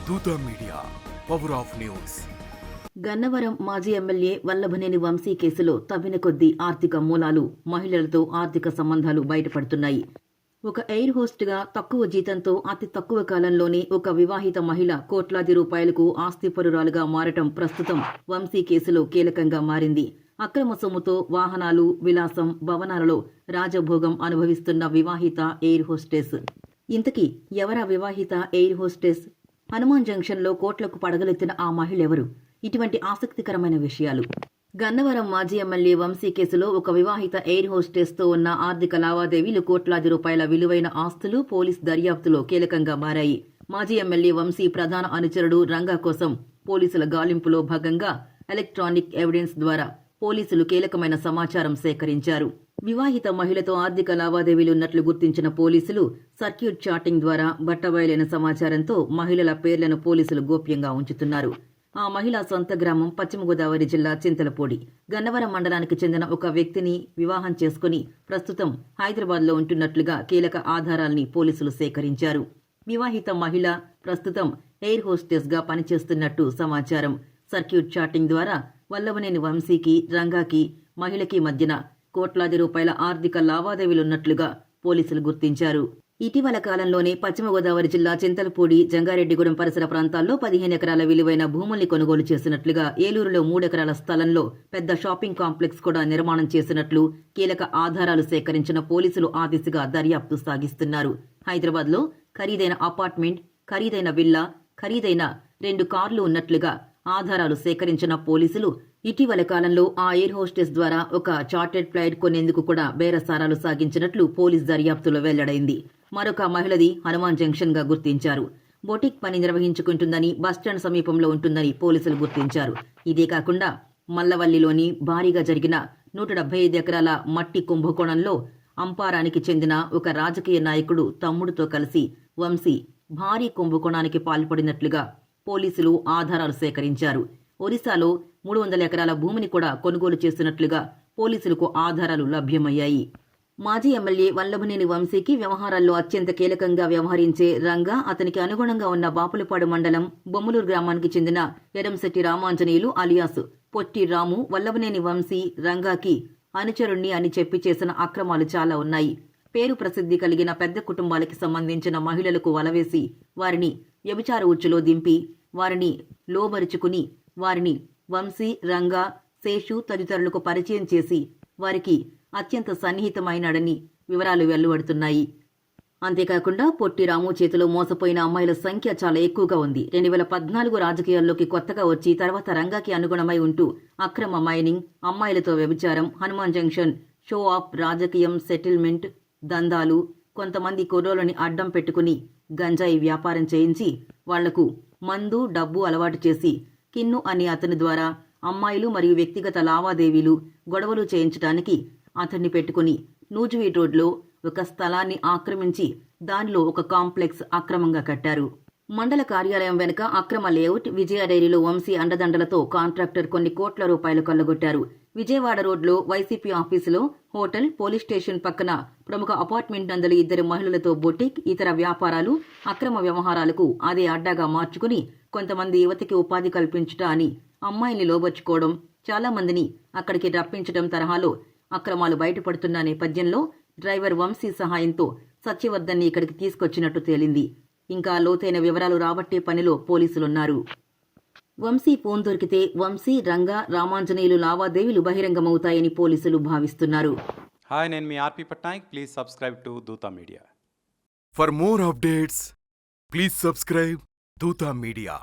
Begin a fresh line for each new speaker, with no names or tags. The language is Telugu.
దూత media, power of news.
Gannavaram మాజీ ఎమ్మెల్యే వల్లభనేని వంశీ కేసులో తవ్విన కొద్దీ ఆర్థిక మూలాలు, మహిళలతో ఆర్థిక సంబంధాలు బయటపడుతున్నాయి. ఒక ఎయిర్ హోస్ట్గా తక్కువ జీతంతో అతి తక్కువ కాలంలోనే ఒక వివాహిత మహిళ కోట్లాది రూపాయలకు ఆస్తిపరురాలుగా మారటం ప్రస్తుతం వంశీ కేసులో కీలకంగా మారింది. అక్రమ సొమ్ముతో వాహనాలు, విలాసం, భవనాలలో రాజభోగం అనుభవిస్తున్న వివాహిత ఎయిర్ హోస్టెస్. ఇంతకీ ఎవరా వివాహిత ఎయిర్ హోస్టెస్? హనుమాన్ జంక్షన్లో కోట్లకు పడగలెత్తిన ఆ మహిళ ఎవరు? ఇటువంటి ఆసక్తికరమైన విషయాలు. గన్నవరం మాజీ ఎమ్మెల్యే వంశీ కేసులో ఒక వివాహిత ఎయిర్ హోస్టెస్తో ఉన్న ఆర్థిక లావాదేవీలు, కోట్లాది రూపాయల విలువైన ఆస్తులు పోలీస్ దర్యాప్తులో కీలకంగా మారాయి. మాజీ ఎమ్మెల్యే వంశీ ప్రధాన అనుచరుడు రంగా కోసం పోలీసుల గాలింపులో భాగంగా ఎలక్ట్రానిక్ ఎవిడెన్స్ ద్వారా పోలీసులు కీలకమైన సమాచారం సేకరించారు. వివాహిత మహిళతో ఆర్థిక లావాదేవీలున్నట్లు గుర్తించిన పోలీసులు సర్క్యూట్ చాటింగ్ ద్వారా బట్టబయలైన సమాచారంతో మహిళల పేర్లను పోలీసులు గోప్యంగా ఉంచుతున్నారు. ఆ మహిళ సొంత గ్రామం పశ్చిమ గోదావరి జిల్లా చింతలపూడి. గన్నవరం మండలానికి చెందిన ఒక వ్యక్తిని వివాహం చేసుకుని ప్రస్తుతం హైదరాబాద్లో ఉంటున్నట్లుగా కీలక ఆధారాల్ని పోలీసులు సేకరించారు. వివాహిత మహిళ ప్రస్తుతం ఎయిర్ హోస్టెస్గా పనిచేస్తున్నట్టు సమాచారం. సర్క్యూట్ చాటింగ్ ద్వారా వల్లభనేని వంశీకి, రంగాకి, మహిళకి మధ్యన కోట్లాది రూపాయల ఆర్థిక లావాదేవీలున్నట్లుగా పోలీసులు గుర్తించారు. ఇటీవల కాలంలోనే పశ్చిమ గోదావరి జిల్లా చింతలపూడి, జంగారెడ్డిగూడెం పరిసర ప్రాంతాల్లో 15 ఎకరాల విలువైన భూముల్ని కొనుగోలు చేసినట్లుగా, ఏలూరులో 3 ఎకరాల స్థలంలో పెద్ద షాపింగ్ కాంప్లెక్స్ కూడా నిర్మాణం చేసినట్లు కీలక ఆధారాలు సేకరించిన పోలీసులు ఆ దిశగా దర్యాప్తు సాగిస్తున్నారు. హైదరాబాద్లో ఖరీదైన అపార్ట్మెంట్, ఖరీదైన విల్లా, ఖరీదైన 2 కార్లు ఉన్నట్లుగా ఆధారాలు సేకరించిన పోలీసులు ఇటీవల కాలంలో ఆ ఎయిర్ హోస్టెస్ ద్వారా ఒక చార్టెడ్ ఫ్లైట్ కొనేందుకు కూడా బేరసారాలు సాగించినట్లు పోలీస్ దర్యాప్తులో వెల్లడైంది. మరొక మహిళది హనుమాన్ జంక్షన్ గా గుర్తించారు. బొటిక్ పని నిర్వహించుకుంటుందని, బస్టాండ్ సమీపంలో ఉంటుందని పోలీసులు గుర్తించారు. ఇదే కాకుండా మల్లవల్లిలోని భారీగా జరిగిన 175 ఎకరాల మట్టి కుంభకోణంలో అంపారానికి చెందిన ఒక రాజకీయ నాయకుడు తమ్ముడితో కలిసి వంశీ భారీ కుంభకోణానికి పాల్పడినట్లుగా పోలీసులు ఆధారాలు సేకరించారు. ఒరిస్సాలో 300 ఎకరాల భూమిని కూడా కొనుగోలు చేస్తున్నట్లుగా పోలీసులకు ఆధారాలు లభ్యమయ్యాయి. మాజీ ఎమ్మెల్యే వల్లభనేని వంశీకి వ్యవహారాల్లో అత్యంత కీలకంగా వ్యవహరించే రంగా, అతనికి అనుగుణంగా ఉన్న బాపులపాడు మండలం బొమ్మలూరు గ్రామానికి చెందిన ఎరంశెట్టి రామాంజనేయులు అలియాస్ పొట్టి రాము వల్లభనేని వంశీ, రంగాకి అనుచరుణ్ణి అని చెప్పి చేసిన అక్రమాలు చాలా ఉన్నాయి. పేరు ప్రసిద్ధి కలిగిన పెద్ద కుటుంబాలకి సంబంధించిన మహిళలకు వలవేసి వారిని వ్యభిచార ఉచ్చులో దింపి వారిని లోబరుచుకుని వారిని వంశీ, రంగా, శేషు తదితరులకు పరిచయం చేసి వారికి అత్యంత సన్నిహితమైనాడని వివరాలు వెలువడుతున్నాయి. అంతేకాకుండా పొట్టి రాము చేతిలో మోసపోయిన అమ్మాయిల సంఖ్య చాలా ఎక్కువగా ఉంది. 2014 రాజకీయాల్లోకి కొత్తగా వచ్చి తర్వాత రంగాకి అనుగుణమై ఉంటూ అక్రమ మైనింగ్, అమ్మాయిలతో వ్యభిచారం, హనుమాన్ జంక్షన్, షో ఆఫ్, రాజకీయం, సెటిల్మెంట్ దందాలు, కొంతమంది కుర్రోళ్ళని అడ్డం పెట్టుకుని గంజాయి వ్యాపారం చేయించి వాళ్లకు మందు, డబ్బు అలవాటు చేసి కిన్ను అనే అతని ద్వారా అమ్మాయిలు మరియు వ్యక్తిగత లావాదేవీలు, గొడవలు చేయించడానికి అతన్ని పెట్టుకుని నూజివీడ్ రోడ్లో ఒక స్థలాన్ని ఆక్రమించి దానిలో ఒక కాంప్లెక్స్ అక్రమంగా కట్టారు. మండల కార్యాలయం వెనుక అక్రమ లేఅవుట్, విజయ డైరీలో వంశీ అండదండలతో కాంట్రాక్టర్ కొన్ని కోట్ల రూపాయలు కొల్లగొట్టారు. విజయవాడ రోడ్లో వైసీపీ ఆఫీసులో, హోటల్, పోలీస్ స్టేషన్ పక్కన ప్రముఖ అపార్ట్మెంట్ నందలి 2 మహిళలతో బొటిక్, ఇతర వ్యాపారాలు, అక్రమ వ్యవహారాలకు అదే అడ్డాగా మార్చుకుని కొంతమంది యువతికి ఉపాధి కల్పించుట అని అమ్మాయిల్ని లోబర్చుకోవడం, చాలా మందిని అక్కడికి రప్పించడం తరహాలో అక్రమాలు బయటపడుతున్న నేపథ్యంలో డ్రైవర్ వంశీ సహాయంతో సత్యవర్ధన్ని ఇక్కడికి తీసుకొచ్చినట్టు తేలింది. ఇంకా లోతైన వివరాలు రాబట్టే పనిలో పోలీసులున్నారు. వంశీ ఫోన్ దొరికితే వంశీ, రంగా, రామాంజనేయులు లావాదేవీలు బహిరంగమవుతాయని పోలీసులు భావిస్తున్నారు.
హాయ్, నేను మీ ఆర్పి పట్నాయక్. ప్లీజ్ సబ్స్క్రైబ్ టు దూత media.
For more updates please subscribe దూత మీడియా.